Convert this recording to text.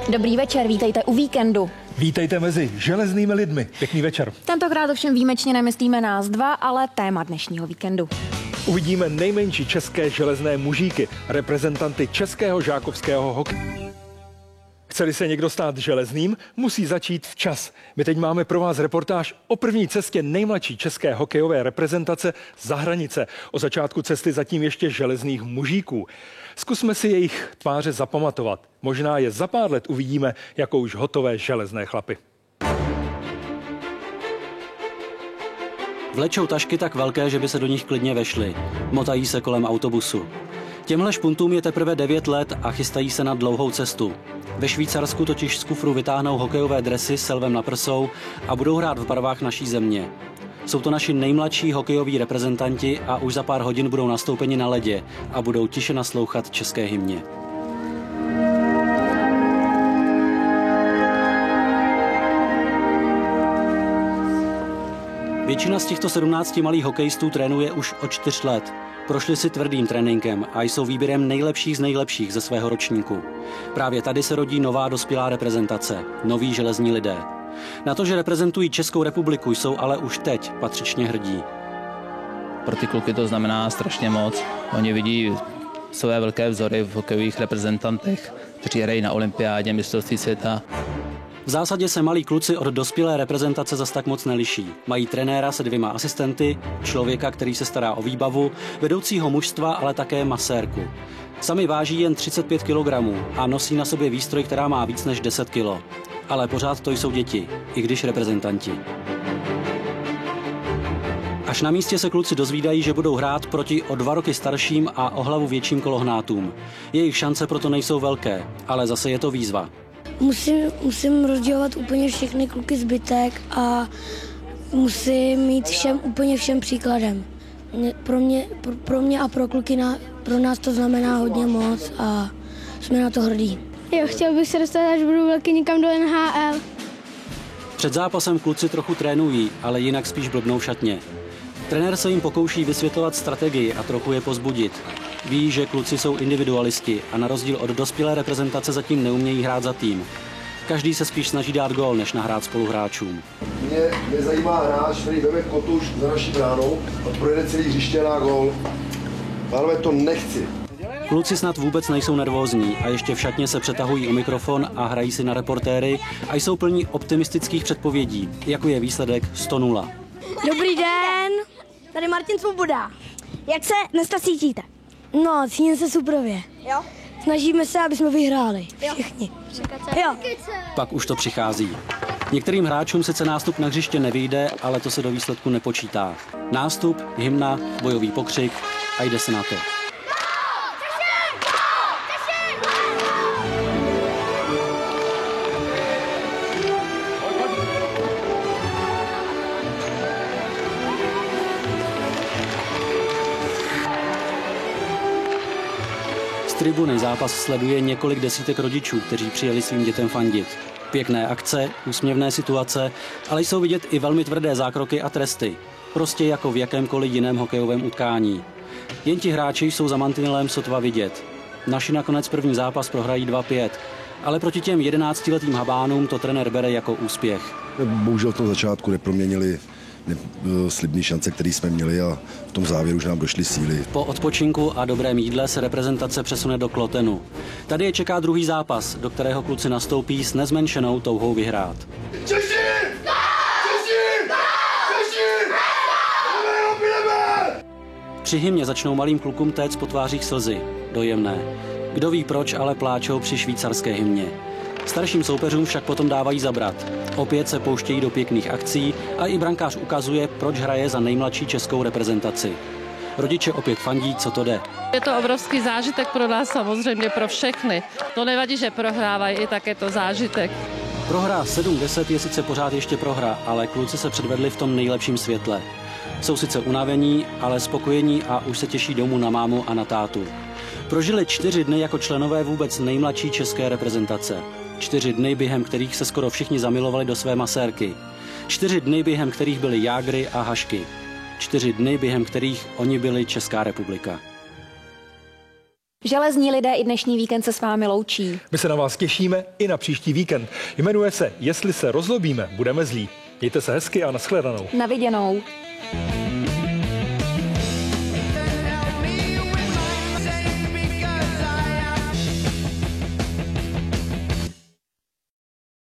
Dobrý večer, vítejte u Víkendu. Vítejte mezi železnými lidmi. Pěkný večer. Tentokrát ovšem výjimečně nemyslíme nás dva, ale téma dnešního víkendu. Uvidíme nejmenší české železné mužíky, reprezentanty českého žákovského hokeje. Chce-li se někdo stát železným, musí začít včas. My teď máme pro vás reportáž o první cestě nejmladší české hokejové reprezentace za hranice. O začátku cesty zatím ještě železných mužíků. Zkusme si jejich tváře zapamatovat. Možná je za pár let uvidíme jako už hotové železné chlapy. Vlečou tašky tak velké, že by se do nich klidně vešly. Motají se kolem autobusu. Těmhle špuntům je teprve 9 let a chystají se na dlouhou cestu. Ve Švýcarsku totiž z kufru vytáhnou hokejové dresy s lvem na prsou a budou hrát v barvách naší země. Jsou to naši nejmladší hokejoví reprezentanti a už za pár hodin budou nastoupeni na ledě a budou tiše naslouchat české hymně. Většina z těchto 17 malých hokejistů trénuje už od 4 let. Prošli si tvrdým tréninkem a jsou výběrem nejlepších z nejlepších ze svého ročníku. Právě tady se rodí nová dospělá reprezentace, noví železní lidé. Na to, že reprezentují Českou republiku, jsou ale už teď patřičně hrdí. Pro ty kluky to znamená strašně moc. Oni vidí své velké vzory v hokejových reprezentantech, kteří hrají na olympiádě, mistrovství světa. V zásadě se malí kluci od dospělé reprezentace zas tak moc neliší. Mají trenéra se 2 asistenty, člověka, který se stará o výbavu, vedoucího mužstva, ale také masérku. Sami váží jen 35 kg a nosí na sobě výstroj, která má víc než 10 kg. Ale pořád to jsou děti, i když reprezentanti. Až na místě se kluci dozvídají, že budou hrát proti o 2 roky starším a o hlavu větším kolohnátům. Jejich šance proto nejsou velké, ale zase je to výzva. Musím rozdělovat úplně všechny kluky zbytek a musím mít úplně všem příkladem. Pro mě a pro kluky, pro nás to znamená hodně moc a jsme na to hrdí. Jo, chtěl bych se dostat, až budu velký, někam do NHL. Před zápasem kluci trochu trénují, ale jinak spíš blbnou v šatně. Trenér se jim pokouší vysvětlovat strategii a trochu je povzbudit. Ví, že kluci jsou individualisti a na rozdíl od dospělé reprezentace zatím neumějí hrát za tým. Každý se spíš snaží dát gól, než nahrát spoluhráčům. Mě zajímá hráč, který veme kotuš za naší bránou a projede celý hřiště na gól. Ale to nechci. Kluci snad vůbec nejsou nervózní a ještě v šatně se přetahují o mikrofon a hrají si na reportéry a jsou plní optimistických předpovědí, jako je výsledek 100-0. Dobrý den, tady Martin Svoboda. Jak se dneska cítíte? No, cítím se suprově. Jo? Snažíme se, aby jsme vyhráli. Všichni. Jo. Pak už to přichází. Některým hráčům sice nástup na hřiště nevyjde, ale to se do výsledku nepočítá. Nástup, hymna, bojový pokřik a jde se na to. Z tribuny zápas sleduje několik desítek rodičů, kteří přijeli svým dětem fandit. Pěkné akce, úsměvné situace, ale jsou vidět i velmi tvrdé zákroky a tresty. Prostě jako v jakémkoliv jiném hokejovém utkání. Jen ti hráči jsou za mantinelem sotva vidět. Naši nakonec první zápas prohrají 2-5, ale proti těm 11letým habánům to trenér bere jako úspěch. Bohužel v tom začátku neproměnili slibné šance, které jsme měli a v tom závěru už nám došly síly. Po odpočinku a dobrém jídle se reprezentace přesune do Klotenu. Tady je čeká druhý zápas, do kterého kluci nastoupí s nezmenšenou touhou vyhrát. Češi! Při hymně začnou malým klukům téct po tvářích slzy. Dojemné. Kdo ví proč, ale pláčou při švýcarské hymně. Starším soupeřům však potom dávají zabrat. Opět se pouštějí do pěkných akcí a i brankář ukazuje, proč hraje za nejmladší českou reprezentaci. Rodiče opět fandí, co to jde. Je to obrovský zážitek pro nás, samozřejmě pro všechny. To nevadí, že prohrávají, i tak je to zážitek. Prohra 7-10 je sice pořád ještě prohra, ale kluci se předvedli v tom nejlepším světle. Jsou sice unavení, ale spokojení a už se těší domů na mámu a na tátu. Prožili 4 dny jako členové vůbec nejmladší české reprezentace. 4 dny, během kterých se skoro všichni zamilovali do své masérky. 4 dny, během kterých byly jágry a hašky. 4 dny, během kterých oni byli Česká republika. Železní lidé i dnešní víkend se s vámi loučí. My se na vás těšíme i na příští víkend. Jmenuje se Jestli se rozlobíme, budeme zlí. Mějte se hezky a nashledanou. Na viděnou.